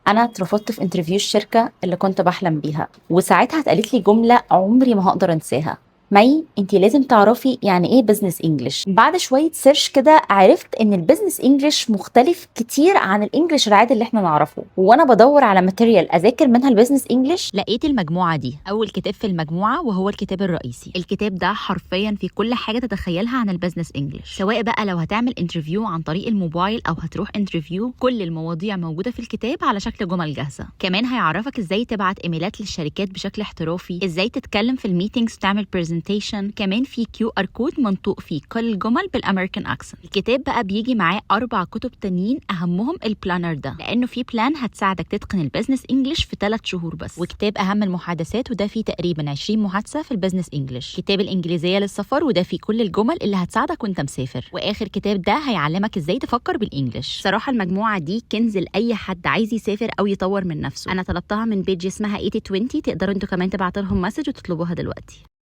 انا اترفضت في انترفيو الشركه اللي كنت بحلم بيها، وساعتها اتقالت لي جمله عمري ما هقدر انساها: مي، انتي لازم تعرفي يعني ايه بزنس انجلش. بعد شويه سيرش كده عرفت ان البزنس انجلش مختلف كتير عن الانجليش العادي اللي احنا نعرفه. وانا بدور على ماتيريال اذاكر منها البزنس انجلش، لقيت المجموعة دي أول كتاب في المجموعة، وهو الكتاب الرئيسي. الكتاب ده حرفيا في كل حاجة تتخيلها عن البزنس انجلش، سواء بقى لو هتعمل انترفيو عن طريق الموبايل أو هتروح انترفيو. كل المواضيع موجودة في الكتاب على شكل جمل جاهزة. كمان هيعرفك ازاي تبعت ايميلات للشركات بشكل احترافي، ازاي تتكلم في الميتينجز وتعمل برزنتيشن. كمان في QR كود منطوق فيه كل الجمل بالامريكان اكسنت. الكتاب بقى بيجي معاه 4 كتب تانيين اهمهم البلانر ده، لانه في بلان هتساعدك تتقن البزنس انجلش في 3 شهور بس. وكتاب اهم المحادثات، وده فيه تقريبا 20 محادثه في البزنس انجلش. كتاب الانجليزيه للسفر، وده فيه كل الجمل اللي هتساعدك وانت مسافر. واخر كتاب ده هيعلمك ازاي تفكر بالانجلش. صراحه المجموعه دي كنز لاي حد عايز يسافر او يطور من نفسه. انا طلبتها من بيج اسمها 8020، تقدروا انتوا كمان تبعتوا لهم مسج وتطلبوها دلوقتي.